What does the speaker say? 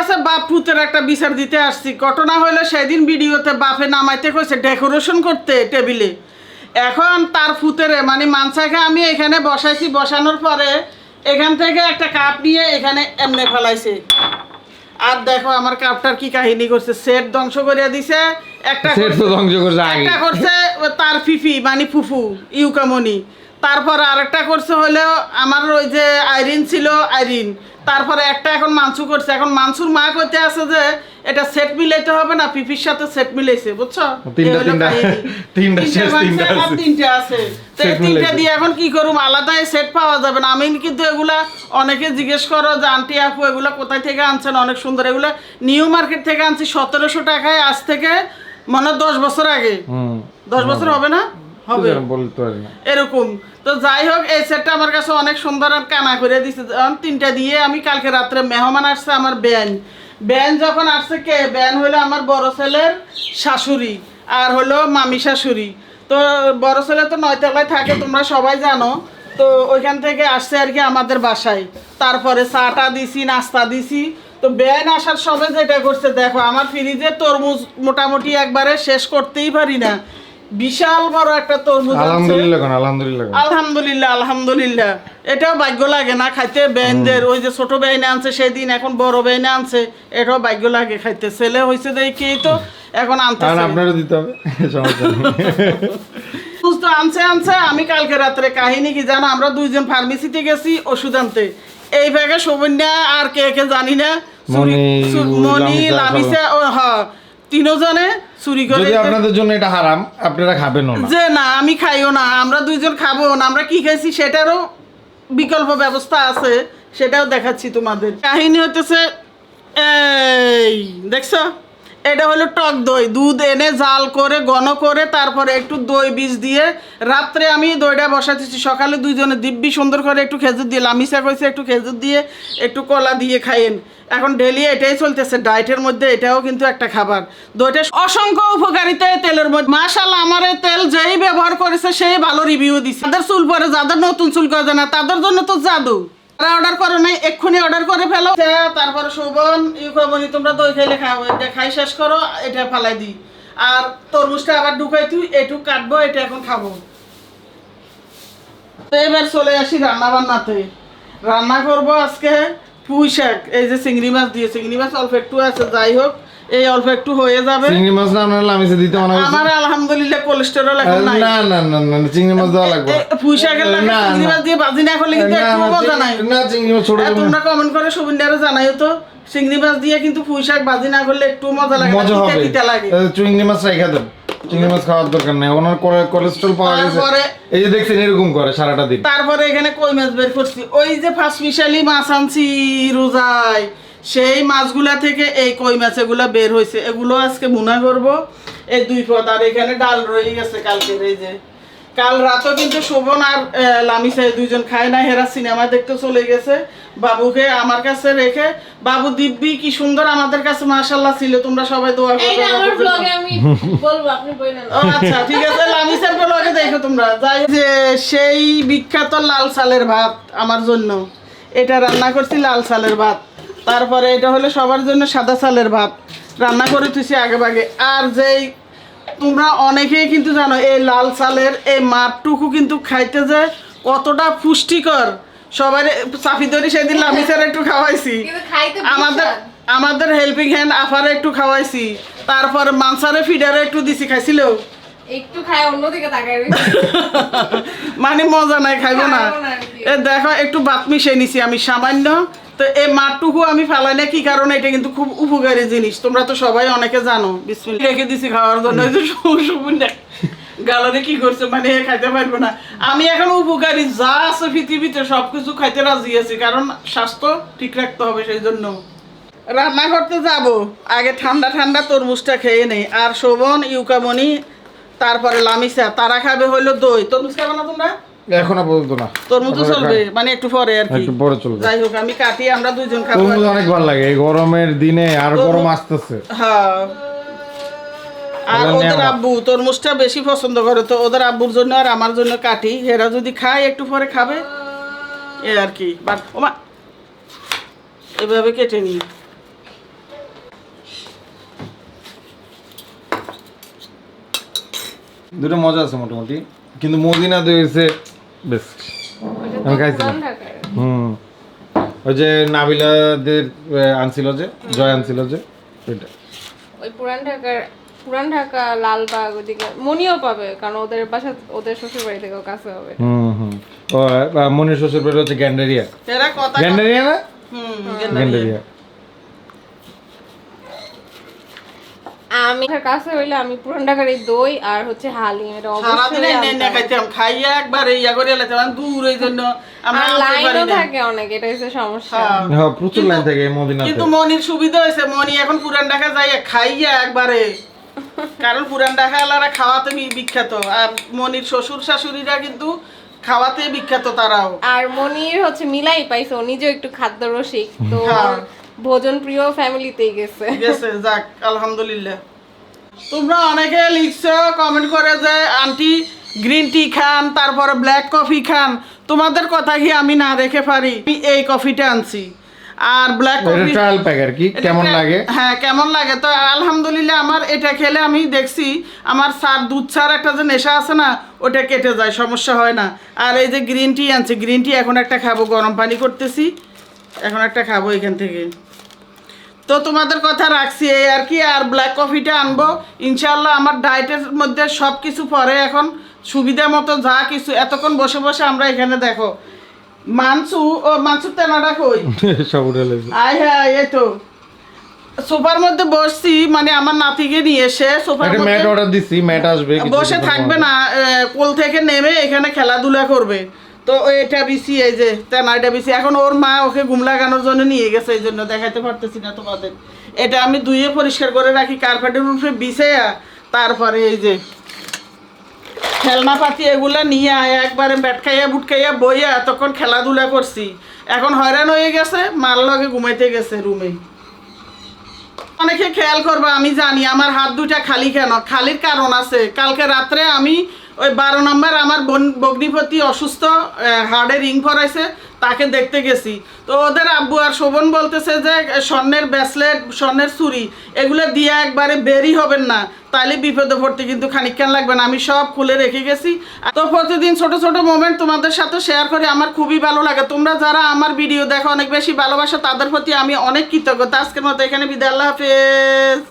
কাছে বাপ পুতের একটা বিচার দিতে আসছি। ঘটনা হইলো সেদিন ভিডিওতে বাপে নামাইতে কইছে ডেকোরেশন করতে টেবিলে। এখন তার ফুতেরে মানে মানসাকে আমি এখানে বসাইছি, বসানোর পরে এখান থেকে একটা কাপ নিয়ে এখানে এমনে ফেলাইছে। আর দেখো আমার কাপটার কি কাহিনী করছে, সেট ধ্বংস করে দিছে। একটা করছে তার ফিফি মানে ফুফু ইউকামনি, তারপর আরেকটা করছে হলো আমার ওই যে আইরিন ছিল আইরিন, তারপরে একটা এখন মানসু করছে। এখন মানসুর মা কইতে আছে যে এটা সেট মিলাইতে হবে না, পিপির সাথে সেট মিলাইছে, বুঝছো? তিনটা আছে, তিনটা দিয়ে এখন কি করুম, আলাদাই সেট পাওয়া যাবে না। আমি কিন্তু এগুলা অনেকে জিজ্ঞেস করো যে আন্টি আপু এগুলা কোথায় থেকে আনছেন, অনেক সুন্দর, এগুলা নিউ মার্কেট থেকে আনছি 1700 টাকায়, আজ থেকে মনে 10 বছর আগে। 10 বছর হবে না, হবে এরকম। তো যাই হোক এই সেটটা আমার কাছে অনেক সুন্দর আর কানা করে দিছে। তিনটা দিয়ে আমি কালকে রাত্রে মেহমান আসছে আমার ব্যান যখন আসছে, কে ব্যান হলো আমার বড় ছেলের শাশুড়ি আর হলো মামি শাশুড়ি। তো বড় ছেলে তো 9 তলায় থাকে, তোমরা সবাই জানো। তো ওইখান থেকে আসছে আর কি আমাদের বাসায়। তারপরে চাটা দিছি, নাস্তা দিছি। তো ব্যান আসার সবে যেটা করছে দেখো, আমার ফ্রিজে তরমুজ মোটামুটি একবারে শেষ করতেই পারি না, বিশাল বড় একটা তরমুজ। আলহামদুলিল্লাহ আলহামদুলিল্লাহ, এটাও ভাগ্য লাগে না খাইতে। বেইনদের ওই যে ছোট বেইনে আনছে সেদিন, এখন বড় বেইনে আনছে, এটাও ভাগ্য লাগে খাইতে। ছেলে হয়েছে দেখি তো এখন আনতে আপনারও দিতে হবে, তো আনছে। আমি কালকে রাত্রে কাহিনী কি জানো, আমরা দুইজন ফার্মেসিতে গেছি ওষুধ আনতে। এই ব্যাগে সৌবন্যা আর কে কে জানি না, মনি লামিসা ও হ্যাঁ তিনজনে চুরি করে। যদি আপনাদের জন্য এটা হারাম, আপনারা খাবেন না, যে না আমি খাইও না, আমরা দুইজন খাবো না। আমরা কি খাইছি সেটারও বিকল্প ব্যবস্থা আছে, সেটাও দেখাচ্ছি তোমাদের। কাহিনী হতেছে এই দেখছো, এটা হলো টক দই, দুধ এনে জাল করে ঘন করে তারপরে একটু দই বীজ দিয়ে রাত্রে আমি দইটা বসাতেছি, সকালে দুইজনে দিব্যি সুন্দর করে একটু খেজুর দিয়ে, লামিসা কইছে একটু খেজুর দিয়ে একটু কলা দিয়ে খাইয়েন। এখন ডেলি এটাই চলতেছে ডায়েটের মধ্যে, এটাও কিন্তু একটা খাবার। দইটা অসংখ্য উপকারিতা তেলের মধ্যে, মাশাআল্লাহ আমার এই তেল যেই ব্যবহার করেছে সেই ভালো রিভিউ দিছে। যাদের চুল পরে, যাদের নতুন চুল গজে না, তাদের জন্য তো জাদু। অর্ডার করো নাই, এক্ষুনি অর্ডার করে ফেলো। তারপরে শোভন ইউকামনি তোমরা দই খাইলে খাও, এটা খাই শেষ করো, এটা ফালাই দিই। আর তরমুজটা আবার ঢুকাই তুই একটু কাটবো, এটা এখন খাবো। তো এবার চলে আসি রান্না বান্নাতে। রান্না করবো আজকে পুঁই শাক, এই যে চিংড়ি মাছ দিয়ে, চিংড়ি মাছ অল্প একটু আছে, যাই হোক এই অল্প একটু হয়ে যাবে। চিংড়ি মাছ না আপনার লামিসে দিতে মনে হয়, আমার আলহামদুলিল্লাহ কোলেস্টেরল এখন নাই। না না না না চিংড়ি মাছ দেওয়া লাগবে, পুঁই শাকের লাগে চিংড়ি মাছ দিয়ে ভাজি না করলে কিন্তু একটু মজা নাই। না চিংড়ি মাছ ছোট, তোমরা কমেন্ট করে সুবিন্দারে জানাইও তো, চিংড়ি মাছ দিয়ে কিন্তু পুঁই শাক ভাজি না করলে একটু মজা লাগে, তিতা লাগে। চিংড়ি মাছ রাইখা দেন, চিংড়ি মাছ খাওয়ার দরকার নাই, ওনার কোলেস্টেরল পাওয়া গেছে। এই যে দেখছেন এরকম করে সারাটা দিন। তারপরে এখানে কই মাছ বের করছি, ওই যে ফার্স্ট মিশালি মাছ আনছি রোজায়, সেই মাছগুলা থেকে এই কই মাছ এগুলা বের হয়েছে, এগুলো আজকে ভুনা করব। এই 2 পদ, আর এখানে ডাল রয়ে গেছে কালকের। এই যে কাল রাতও কিন্তু শোভন আর লামিসা দুইজন খায় না, হেরা সিনেমা দেখতে চলে গেছে। বাবুকে আমার কাছে রেখে, বাবু দিব্যি কি সুন্দর আমাদের কাছে মাশাআল্লাহ ছিল। তোমরা সবাই দোয়া করবে, আমার ব্লগে আমি বলবো, আপনি বলেন। আচ্ছা ঠিক আছে, লামিসার ব্লগে দেখো তোমরা। যাই যে সেই বিখ্যাত লাল চালের ভাত আমার জন্য, এটা রান্না করছি লাল চালের ভাত। তারপরে এটা হলো সবার জন্য সাদা চালের ভাত রান্না করে তুইছি আগে ভাগে। আর যেই তোমরা অনেকেই কিন্তু জানো এই লাল চালের এই মাঠটুকু কিন্তু খাইতে যে কতটা পুষ্টিকর, সবাই চাফিদরি সেদিন লামিসার একটু খাওয়াইছি, আমাদের হেল্পিং হ্যান্ড আফারে একটু খাওয়াইছি, তারপর মানসারে ফিডারে একটু দিছি, খাইছিল একটু, খায় অন্যদিকে তাকায় মানে মজা নাই, খাইবো না। এ দেখো একটু ভাত মিশিয়ে নিছি আমি সামান্য। তো এই মাঠটুকু আমি ফেলাই না কি কারণে, এটা কিন্তু খুব উপকারী জিনিস, তোমরা তো সবাই অনেকে জানো। বিসমিল্লাহ রেখে দিছি খাওয়ার জন্য। গালারে কি করছে মানে খাইতে পারবো না। আমি এখন উপকারী যা আছে পৃথিবীতে সবকিছু খাইতে রাজি আছি, কারণ স্বাস্থ্য ঠিক রাখতে হবে, সেই জন্য। রান্না করতে যাব আগে ঠান্ডা ঠান্ডা তরমুজটা খেয়ে নেই। আর শোভন ইউকামনি তারপরে লামিসা তারা খাবে হইলো দই। তরমুজ খাবে না তোমরা? এখন আপাতত না, তরমুজ চলবে মানে একটু পরে আর কি, একটু পরে চলবে। যাই হোক আমি কাটি, আমরা দুইজন খাবো। তরমুজ অনেক ভালো লাগে এই গরমের দিনে, আর গরম আসতেছে। হ্যাঁ, আর ওদের আব্বু তরমুজটা বেশি পছন্দ করে, তো ওদের আব্বুর জন্য আর আমার জন্য কাটি। এরা যদি খায় একটু পরে খাবে এ আর কি। বাট ওমা এভাবে কেটে নিই। দুটো মজা আছে মোটামুটি, কিন্তু মদিনা দই হচ্ছে বেস্ট। আমি খাইছিলাম। ওই যে নাবিলাদের আনছিল যে, জয় আনছিল যে, ওইটা। ওই পুরান ঢাকা লালবাগ ওদিকে মনিও পাবে, কারণ ওদের বাসা ওদের শ্বশুর বাড়ি থেকেও কাছে হবে। ও মনির শ্বশুর বাড়ি হচ্ছে গ্যান্ডারিয়া। গ্যান্ডারিয়া না? গ্যান্ডারিয়া। আমি কাছে হইলে আমি পুরান ঢাকার এই দই আর হচ্ছে হালিম এটা অবশ্যই খাইতাম, খাইয়া একবার ইয়া করে লাইতাম দূর, এই জন্য আমরা লাইনও থাকে অনেক, এটা হচ্ছে সমস্যা। হ্যাঁ প্রচুর লাইন থাকে মদিনাতে। কিন্তু মনির সুবিধা হয়েছে, মনি এখন পুরান ঢাকা যাই খাইয়া একবারে, কারণ পুরান ঢাকা আলারা খাওয়াতে বিখ্যাত, আর মনির শ্বশুর শাশুড়িরা কিন্তু খাওয়াতে বিখ্যাত তারাও। আর মনির হচ্ছে মিলাই পাইছে, ও নিজেও একটু খাদ্য রসিক, তো ভোজন প্রিয় ফ্যামিলিতেই গেছে। যাক আলহামদুলিল্লাহ। তোমরা অনেকে লিখছো কমেন্ট করে যে আন্টি গ্রিন টি খান, তারপরে ব্ল্যাক কফি খান, তোমাদের কথা কি আমি না রেখে পারি? আমি এই কফিটা আনছি, আর ব্ল্যাক কফি ট্রায়াল প্যাক আর কি, কেমন লাগে? হ্যাঁ কেমন লাগে, তো আলহামদুলিল্লাহ আমার এটা খেলে আমি দেখছি আমার দুধ ছাড় একটা যে নেশা আছে না, ওটা কেটে যায়, সমস্যা হয় না। আর এই যে গ্রিন টি আনছি, গ্রিন টি এখন একটা খাবো, গরম পানি করতেছি, এখন একটা খাবো এখান থেকে। তো তোমাদের কথা রাখছি এই আর কি। আর ব্ল্যাক কফিটা আনবো ইনশাল্লাহ। আমার ডায়েটের মধ্যে সব কিছু পরে, এখন সুবিধা মতো যা কিছু, এতক্ষণ বসে বসে আমরা এখানে দেখো মানসুর তেনাটা কই সব উঠে লেগেছে। হ্যাঁ এই তো সোফার মধ্যে বসছি, মানে আমার নাতিকে নিয়ে এসে সোফার মধ্যে ম্যাট অর্ডার দিছি, ম্যাট আসবে, বসে থাকবে না, কোল থেকে নেমে এখানে খেলাধুলা করবে। তো এটা বিসি, এই যে তেনাটা বিসি, এখন ওর মা ওকে ঘুম লাগানোর জন্য নিয়ে গেছে, এই জন্য দেখাতে পারতেছি না তোমাদের। এটা আমি ধুয়ে পরিষ্কার করে রাখি কার্পেটের উপরে বিছাইয়া, তারপরে এই যে খেলনা পাতি এগুলা নিয়ে একবারে ব্যাট খাইয়া বুট খাইয়া বইয়া তখন খেলাধুলা করছি। এখন হয়রান হয়ে গেছে, মার লগে ঘুমাইতে গেছে রুমে। অনেকে খেয়াল করবে, আমি জানি আমার হাত দুটা খালি কেন, খালির কারণ আছে। কালকে রাত্রে আমি ওই 12 নম্বর আমার ভগ্নিপতি অসুস্থ, হার্টে রিং পরাইছে, তাকে দেখতে গেছি। তো ওদের আব্বু আর শোভন বলতেছে যে স্বর্ণের ব্রেসলেট, স্বর্ণের চুড়ি এগুলো দিয়ে একবারে বেরি হবেন না, তাইলে বিপদে পড়তে কিন্তু খানিকক্ষণ লাগবে না। আমি সব খুলে রেখে গেছি। তো প্রতিদিন ছোট ছোট মোমেন্ট তোমাদের সাথে শেয়ার করে আমার খুবই ভালো লাগে। তোমরা যারা আমার ভিডিও দেখো অনেক বেশি ভালোবাসা, তাদের প্রতি আমি অনেক কৃতজ্ঞতা। আজকের মতো এখানে বিদায়, আল্লাহ হাফেজ।